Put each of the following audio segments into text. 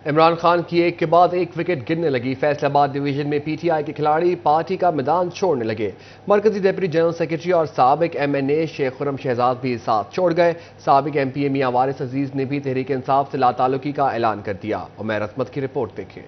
عمران خان کی ایک کے بعد ایک وکٹ گرنے لگی۔ فیصل آباد ڈویژن میں پی ٹی آئی کے کھلاڑی پارٹی کا میدان چھوڑنے لگے۔ مرکزی ڈپٹی جنرل سیکرٹری اور سابق ایم این اے شیخ خرم شہزاد بھی ساتھ چھوڑ گئے۔ سابق ایم پی اے میاں وارث عزیز نے بھی تحریک انصاف سے لا تعلقی کا اعلان کر دیا۔ عمیر عصمت کی رپورٹ دیکھیں۔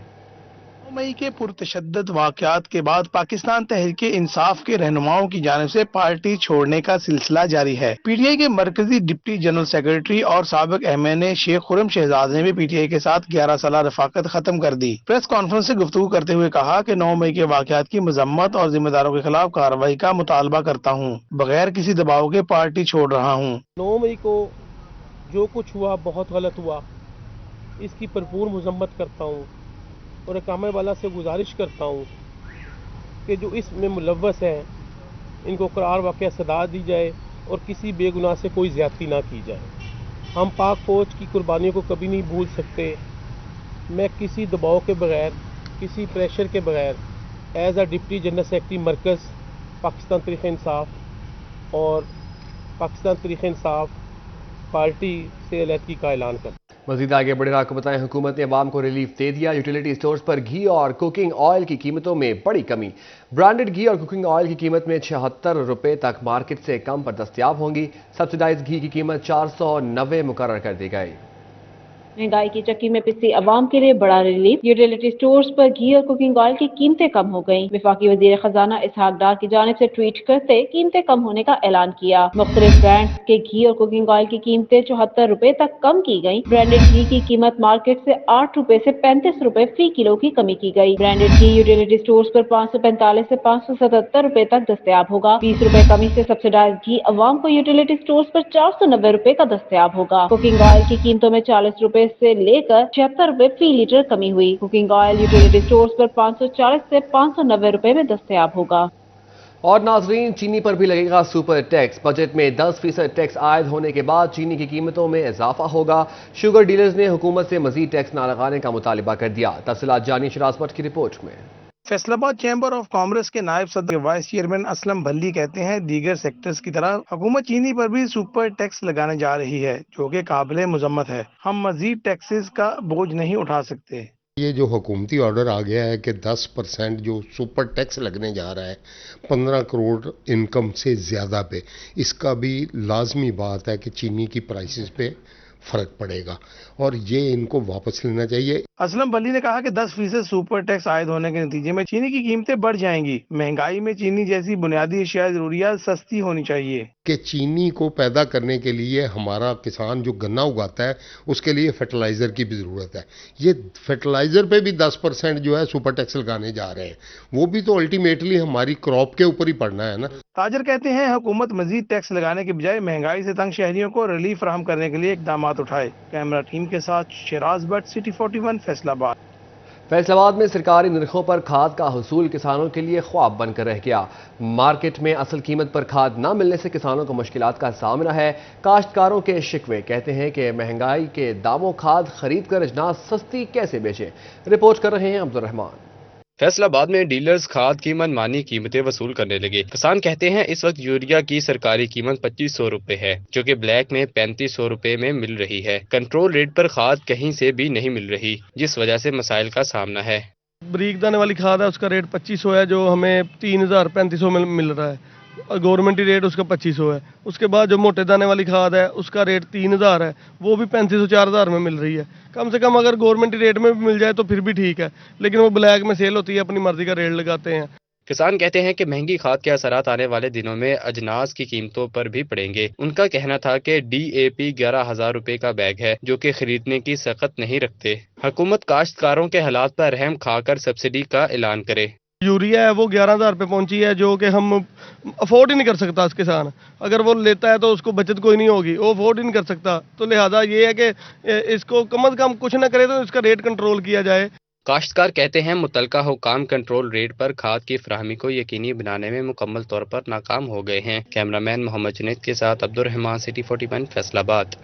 مئی کے پرتشدد واقعات کے بعد پاکستان تحریک انصاف کے رہنماؤں کی جانب سے پارٹی چھوڑنے کا سلسلہ جاری ہے۔ پی ٹی آئی کے مرکزی ڈپٹی جنرل سیکرٹری اور سابق ایم این اے شیخ خرم شہزاد نے بھی پی ٹی آئی کے ساتھ 11 سالہ رفاقت ختم کر دی۔ پریس کانفرنس سے گفتگو کرتے ہوئے کہا کہ 9 مئی کے واقعات کی مذمت اور ذمہ داروں کے خلاف کارروائی کا مطالبہ کرتا ہوں۔ بغیر کسی دباؤ کے پارٹی چھوڑ رہا ہوں۔ 9 مئی کو جو کچھ ہوا بہت غلط ہوا، اس کی بھرپور مذمت کرتا ہوں اور اقامہ والا سے گزارش کرتا ہوں کہ جو اس میں ملوث ہیں ان کو قرار واقعہ سزا دی جائے اور کسی بے گناہ سے کوئی زیادتی نہ کی جائے۔ ہم پاک فوج کی قربانیوں کو کبھی نہیں بھول سکتے۔ میں کسی دباؤ کے بغیر، کسی پریشر کے بغیر as a deputy general secretary مرکز پاکستان تحریک انصاف اور پاکستان تحریک انصاف پارٹی سے علیحدگی کا اعلان کرتا ہوں۔ مزید آگے بڑھے آپ کو بتائیں، حکومت نے عوام کو ریلیف دے دیا۔ یوٹیلیٹی سٹورز پر گھی اور کوکنگ آئل کی قیمتوں میں بڑی کمی۔ برانڈڈ گھی اور کوکنگ آئل کی قیمت میں 76 روپے تک مارکیٹ سے کم پر دستیاب ہوں گی۔ سبسیڈائز گھی کی قیمت 490 مقرر کر دی گئی۔ مہنگائی کی چکی میں پسی عوام کے لیے بڑا ریلیف۔ یوٹیلیٹی سٹورز پر گھی اور کوکنگ آئل کی قیمتیں کم ہو گئیں۔ وفاقی وزیر خزانہ اسحاق ڈار کی جانب سے ٹویٹ کرتے قیمتیں کم ہونے کا اعلان کیا۔ مختلف برانڈز کے گھی اور کوکنگ آئل کی قیمتیں 74 روپے تک کم کی گئیں۔ برانڈڈ گھی کی قیمت مارکیٹ سے 8 روپے سے 35 روپے فی کلو کی کمی کی گئی۔ برانڈڈ گھی یوٹیلیٹی سٹورز پر 545 سے 577 روپے تک دستیاب ہوگا۔ 20 روپے کمی سے سبسیڈائز گھی عوام کو یوٹیلیٹی سٹورز پر 490 روپے کا دستیاب ہوگا۔ کوکنگ آئل کی قیمتوں میں 40 روپے سے لے کر 76 روپے فی لیٹر کمی ہوئی۔ کوکنگ آئل یوٹیلیٹی سٹورز پر 540 سے 590 روپے میں دستیاب ہوگا۔ اور ناظرین، چینی پر بھی لگے گا سپر ٹیکس۔ بجٹ میں 10% ٹیکس عائد ہونے کے بعد چینی کی قیمتوں میں اضافہ ہوگا۔ شوگر ڈیلرز نے حکومت سے مزید ٹیکس نہ لگانے کا مطالبہ کر دیا۔ تفصیلات جانی شراز بٹ کی رپورٹ میں۔ فیصل آباد چیمبر آف کامرس کے نائب صدر وائس چیئرمین اسلم بھلی کہتے ہیں دیگر سیکٹرز کی طرح حکومت چینی پر بھی سپر ٹیکس لگانے جا رہی ہے، جو کہ قابل مذمت ہے۔ ہم مزید ٹیکسز کا بوجھ نہیں اٹھا سکتے۔ یہ جو حکومتی آرڈر آ گیا ہے کہ 10% جو سپر ٹیکس لگنے جا رہا ہے 15 کروڑ انکم سے زیادہ پہ، اس کا بھی لازمی بات ہے کہ چینی کی پرائسز پہ فرق پڑے گا اور یہ ان کو واپس لینا چاہیے۔ اسلم بلی نے کہا کہ 10% سپر ٹیکس عائد ہونے کے نتیجے میں چینی کی قیمتیں بڑھ جائیں گی۔ مہنگائی میں چینی جیسی بنیادی اشیاء ضروریات سستی ہونی چاہیے۔ کہ چینی کو پیدا کرنے کے لیے ہمارا کسان جو گنا اگاتا ہے اس کے لیے فرٹیلائزر کی بھی ضرورت ہے۔ یہ فرٹیلائزر پہ بھی 10% جو ہے سپر ٹیکس لگانے جا رہے ہیں، وہ بھی تو الٹیمیٹلی ہماری کراپ کے اوپر ہی پڑنا ہے نا۔ تاجر کہتے ہیں حکومت مزید ٹیکس لگانے کے بجائے مہنگائی سے تنگ شہریوں کو ریلیف فراہم کرنے کے لیے اقدامات اٹھائے۔ کیمرہ ٹیم کے ساتھ شراز بٹ، سٹی 41، فیصل آباد۔ فیصل آباد میں سرکاری نرخوں پر کھاد کا حصول کسانوں کے لیے خواب بن کر رہ گیا۔ مارکیٹ میں اصل قیمت پر کھاد نہ ملنے سے کسانوں کو مشکلات کا سامنا ہے۔ کاشتکاروں کے شکوے کہتے ہیں کہ مہنگائی کے داموں کھاد خرید کر اجناس سستی کیسے بیچیں۔ رپورٹ کر رہے ہیں عبدالرحمان۔ فیصل آباد میں ڈیلرز کھاد کی منمانی قیمتیں وصول کرنے لگے۔ کسان کہتے ہیں اس وقت یوریا کی سرکاری قیمت 2500 روپے ہے، جو کہ بلیک میں 3500 روپے میں مل رہی ہے۔ کنٹرول ریٹ پر کھاد کہیں سے بھی نہیں مل رہی، جس وجہ سے مسائل کا سامنا ہے۔ بریک دانے والی کھاد ہے، اس کا ریٹ 2500 ہے، جو ہمیں 3500 میں مل رہا ہے۔ گورنمنٹی ریٹ اس کا 2500 ہے۔ اس کے بعد جو موٹے دانے والی کھاد ہے اس کا ریٹ 3000 ہے، وہ بھی 3500 4000 میں مل رہی ہے۔ کم سے کم اگر گورنمنٹی ریٹ میں بھی مل جائے تو پھر بھی ٹھیک ہے، لیکن وہ بلیک میں سیل ہوتی ہے، اپنی مرضی کا ریٹ لگاتے ہیں۔ کسان کہتے ہیں کہ مہنگی کھاد کے اثرات آنے والے دنوں میں اجناس کی قیمتوں پر بھی پڑیں گے۔ ان کا کہنا تھا کہ ڈی اے پی 11000 روپے کا بیگ ہے، جو کہ خریدنے کی سخت نہیں رکھتے۔ حکومت کاشتکاروں کے حالات پر رحم کھا کر سبسڈی کا اعلان کرے۔ یوریا ہے وہ 11000 پہ پہنچی ہے، جو کہ ہم افورڈ ہی نہیں کر سکتا اس کسان۔ اگر وہ لیتا ہے تو اس کو بچت کوئی نہیں ہوگی، وہ افورڈ ہی نہیں کر سکتا، تو لہذا یہ ہے کہ اس کو کم از کم کچھ نہ کرے تو اس کا ریٹ کنٹرول کیا جائے۔ کاشتکار کہتے ہیں متعلقہ حکام کنٹرول ریٹ پر کھاد کی فراہمی کو یقینی بنانے میں مکمل طور پر ناکام ہو گئے ہیں۔ کیمرہ مین محمد جنید کے ساتھ عبدالرحمان، سٹی 41، فیصل آباد۔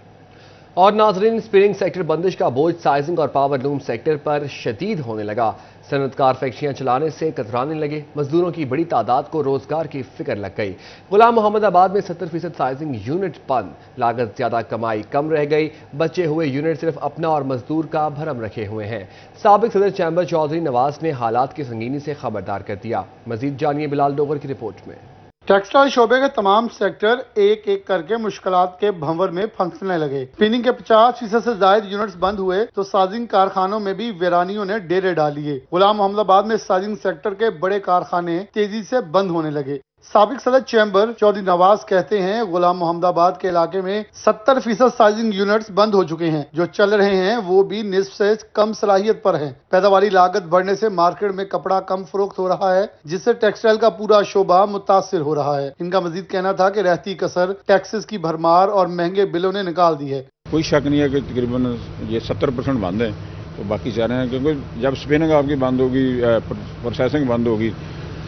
اور ناظرین، اسپننگ سیکٹر بندش کا بوجھ سائزنگ اور پاور لوم سیکٹر پر شدید ہونے لگا۔ صنعتکار فیکٹریاں چلانے سے کترانے لگے، مزدوروں کی بڑی تعداد کو روزگار کی فکر لگ گئی۔ غلام محمد آباد میں 70% سائزنگ یونٹ بند، لاگت زیادہ، کمائی کم رہ گئی، بچے ہوئے یونٹ صرف اپنا اور مزدور کا بھرم رکھے ہوئے ہیں۔ سابق صدر چیمبر چودھری نواز نے حالات کی سنگینی سے خبردار کر دیا۔ مزید جانیے بلال ڈوگر کی رپورٹ میں۔ ٹیکسٹائل شعبے کے تمام سیکٹر ایک ایک کر کے مشکلات کے بھنور میں پھنسنے لگے۔ اسپننگ کے 50% سے زائد یونٹس بند ہوئے تو سازنگ کارخانوں میں بھی ویرانیوں نے ڈیرے ڈال لیے۔ غلام محمد آباد میں سازنگ سیکٹر کے بڑے کارخانے تیزی سے بند ہونے لگے۔ سابق صدر چیمبر چودھری نواز کہتے ہیں غلام محمد آباد کے علاقے میں 70% سائزنگ یونٹس بند ہو چکے ہیں، جو چل رہے ہیں وہ بھی نصف سے کم صلاحیت پر ہیں۔ پیداواری لاگت بڑھنے سے مارکیٹ میں کپڑا کم فروخت ہو رہا ہے، جس سے ٹیکسٹائل کا پورا شعبہ متاثر ہو رہا ہے۔ ان کا مزید کہنا تھا کہ رہتی کسر ٹیکسز کی بھرمار اور مہنگے بلوں نے نکال دی ہے۔ کوئی شک نہیں ہے کہ تقریباً یہ 70% بند ہے، تو باقی چاہ رہے ہیں کیونکہ جب اسپننگ آپ کی بند ہوگی، پروسیسنگ بند ہوگی،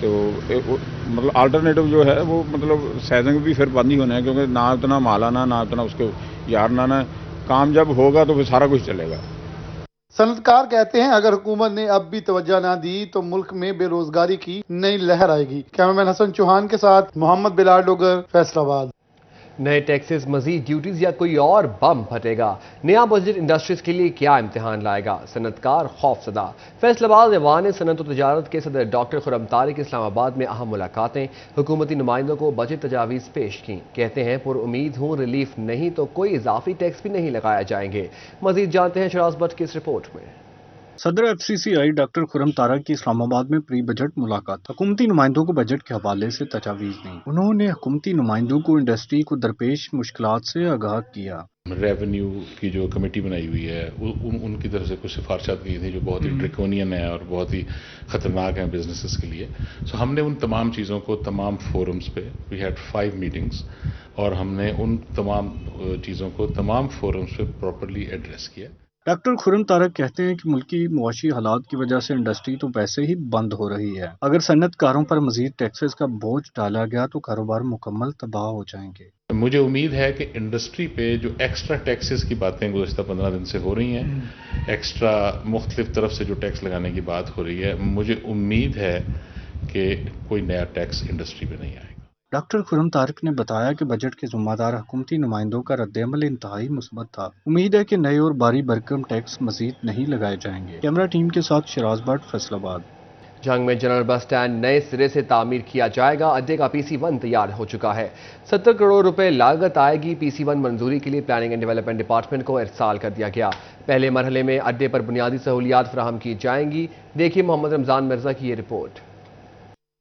تو مطلب آلٹرنیٹو جو ہے وہ مطلب سائزنگ بھی پھر بند ہی ہونا ہے، کیونکہ نہ اتنا مال آنا، نہ اتنا اس کو یار لانا۔ کام جب ہوگا تو پھر سارا کچھ چلے گا۔ صنعتکار کہتے ہیں اگر حکومت نے اب بھی توجہ نہ دی تو ملک میں بے روزگاری کی نئی لہر آئے گی۔ کیمرمین حسن چوہان کے ساتھ محمد بلال ڈوگر، فیصل آباد۔ نئے ٹیکسز، مزید ڈیوٹیز یا کوئی اور بم پھٹے گا؟ نیا بجٹ انڈسٹریز کے لیے کیا امتحان لائے گا؟ صنعتکار خوف زدہ۔ فیصل آباد ایوان صنعت و تجارت کے صدر ڈاکٹر خرم طارق اسلام آباد میں اہم ملاقاتیں، حکومتی نمائندوں کو بجٹ تجاویز پیش کیں۔ کہتے ہیں پر امید ہوں ریلیف نہیں تو کوئی اضافی ٹیکس بھی نہیں لگائے جائیں گے۔ مزید جانتے ہیں شراز بٹ کی اس رپورٹ میں۔ صدر FCCI ڈاکٹر خرم طارق کی اسلام آباد میں پری بجٹ ملاقات، حکومتی نمائندوں کو بجٹ کے حوالے سے تجاویز دیں۔ انہوں نے حکومتی نمائندوں کو انڈسٹری کو درپیش مشکلات سے آگاہ کیا۔ ریونیو کی جو کمیٹی بنائی ہوئی ہے ان کی طرف سے کچھ سفارشات کی تھیں جو بہت ہی ڈریکونین ہیں اور بہت ہی خطرناک ہیں بزنسز کے لیے۔ سو ہم نے ان تمام چیزوں کو تمام فورمز پہ، وی ہیڈ 5 میٹنگز، اور ہم نے ان تمام چیزوں کو تمام فورمز پہ پراپرلی ایڈریس کیا۔ ڈاکٹر خرم طارق کہتے ہیں کہ ملکی معاشی حالات کی وجہ سے انڈسٹری تو ویسے ہی بند ہو رہی ہے، اگر صنعت کاروں پر مزید ٹیکسز کا بوجھ ڈالا گیا تو کاروبار مکمل تباہ ہو جائیں گے۔ مجھے امید ہے کہ انڈسٹری پہ جو ایکسٹرا ٹیکسز کی باتیں گزشتہ 15 دن سے ہو رہی ہیں، ایکسٹرا مختلف طرف سے جو ٹیکس لگانے کی بات ہو رہی ہے، مجھے امید ہے کہ کوئی نیا ٹیکس انڈسٹری پہ نہیں آئے گا۔ ڈاکٹر خرم طارق نے بتایا کہ بجٹ کے ذمہ دار حکومتی نمائندوں کا رد عمل انتہائی مثبت تھا۔ امید ہے کہ نئے اور بھاری بھرکم ٹیکس مزید نہیں لگائے جائیں گے۔ کیمرہ ٹیم کے ساتھ شراز بٹ، فیصل آباد۔ جنگ میں جنرل بس سٹینڈ نئے سرے سے تعمیر کیا جائے گا۔ اڈے کا PC1 تیار ہو چکا ہے۔ 70 کروڑ روپے لاگت آئے گی۔ PC1 منظوری کے لیے پلاننگ اینڈ ڈیولپمنٹ ڈپارٹمنٹ کو ارسال کر دیا گیا۔ پہلے مرحلے میں اڈے پر بنیادی سہولیات فراہم کی جائیں گی۔ دیکھیے محمد رمضان مرزا کی یہ رپورٹ۔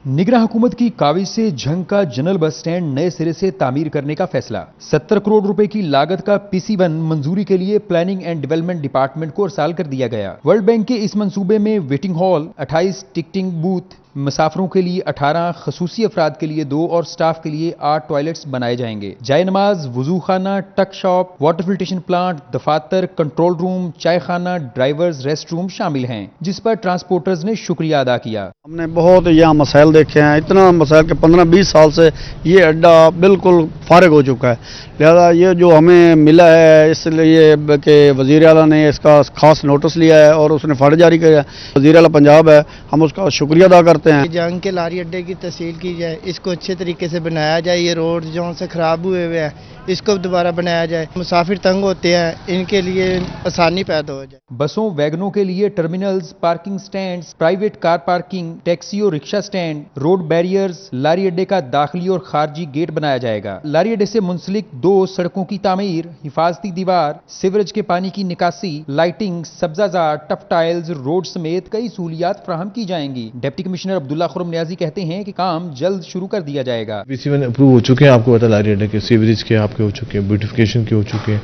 نگراں حکومت کی کاوش سے جھنگ کا جنرل بس سٹینڈ نئے سرے سے تعمیر کرنے کا فیصلہ۔ 70 کروڑ روپے کی لاگت کا PC1 منظوری کے لیے پلاننگ اینڈ ڈیولپمنٹ ڈپارٹمنٹ کو ارسال کر دیا گیا۔ ورلڈ بینک کے اس منصوبے میں ویٹنگ ہال، 28 ٹکٹنگ بوتھ، مسافروں کے لیے 18، خصوصی افراد کے لیے 2 اور سٹاف کے لیے 8 ٹوائلٹس بنائے جائیں گے۔ جائے نماز، وضو خانہ، ٹک شاپ، واٹر فلٹریشن پلانٹ، دفاتر، کنٹرول روم، چائے خانہ، ڈرائیورز ریسٹ روم شامل ہیں، جس پر ٹرانسپورٹرز نے شکریہ ادا کیا۔ ہم نے بہت یہاں مسائل دیکھے ہیں، اتنا مسائل کہ 15-20 سال سے یہ اڈا بالکل فارغ ہو چکا ہے، لہذا یہ جو ہمیں ملا ہے اس لیے کہ وزیر اعلیٰ نے اس کا خاص نوٹس لیا ہے اور اس نے فنڈ جاری کیا ہے۔ وزیر اعلیٰ پنجاب ہے، ہم اس کا شکریہ ادا کرتے ہیں۔ جنگ کے لاری اڈے کی تسہیل کی جائے، اس کو اچھے طریقے سے بنایا جائے، یہ روڈ جو سے خراب ہوئے ہیں اس کو دوبارہ بنایا جائے، مسافر تنگ ہوتے ہیں ان کے لیے آسانی پیدا ہو جائے۔ بسوں، ویگنوں کے لیے terminals, parking stands, private car parking, taxi اور رکشہ سٹینڈ، روڈ بیریئرز، لاری اڈے کا داخلی اور خارجی گیٹ بنایا جائے گا۔ لاری اڈے سے منسلک 2 سڑکوں کی تعمیر، حفاظتی دیوار، سیوریج کے پانی کی نکاسی، لائٹنگ، سبزہ زار، ٹف ٹائلز، روڈ سمیت کئی سہولیات فراہم کی جائیں گی۔ ڈپٹی کمشنر عبداللہ خرم نیازی کہتے ہیں کہ کام جلد شروع کر دیا جائے گا۔ PC1 اپروو ہو چکے ہیں، آپ کو پتا لاری اڈے کے سیوریج کے آپ کے ہو چکے ہیں، بیوٹیفیکیشن کے ہو چکے ہیں،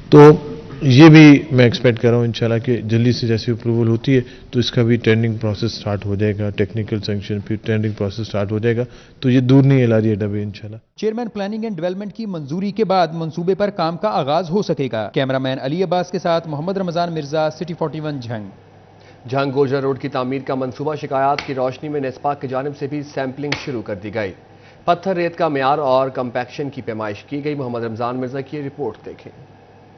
تو یہ بھی میں ایکسپیکٹ کر رہا ہوں انشاءاللہ کہ جلدی سے جیسے اپروول ہوتی ہے تو اس کا بھی ٹینڈنگ پروسیس سٹارٹ ہو جائے گا، ٹیکنیکل سینکشن پھر ٹینڈنگ پروسیس سٹارٹ ہو جائے گا، تو یہ دور نہیں ہے لاری اڈا بھی انشاءاللہ۔ چیئرمین پلاننگ اینڈ ڈیولپمنٹ کی منظوری کے بعد منصوبے پر کام کا آغاز ہو سکے گا۔ کیمرامین علی عباس کے ساتھ محمد رمضان مرزا، سٹی 41 جھنگ۔ جھنگ گوجرا روڈ کی تعمیر کا منصوبہ، شکایات کی روشنی میں نیسپاک کی جانب سے بھی سیمپلنگ شروع کر دی گئی۔ پتھر ریت کا معیار اور کمپیکشن کی پیمائش کی گئی۔ محمد رمضان مرزا کی رپورٹ دیکھیں۔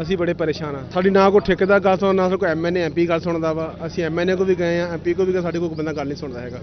ਅਸੀਂ ਬੜੇ ਪਰੇਸ਼ਾਨ ਆ। ਸਾਡੀ ਨਾ ਕੋਈ ਠੇਕੇਦਾਰ ਗੱਲ ਸੁਣਦਾ, ਨਾ ਕੋਈ ਐਮਐਨਏ ਐਮਪੀ ਗੱਲ ਸੁਣਦਾ ਵਾ। ਅਸੀਂ ਐਮਐਨਏ ਕੋ ਵੀ ਗਏ ਆ, ਐਮਪੀ ਕੋ ਵੀ ਗਏ, ਸਾਡੇ ਕੋਈ ਬੰਦਾ ਗੱਲ ਨਹੀਂ ਸੁਣਦਾ ਹੈਗਾ।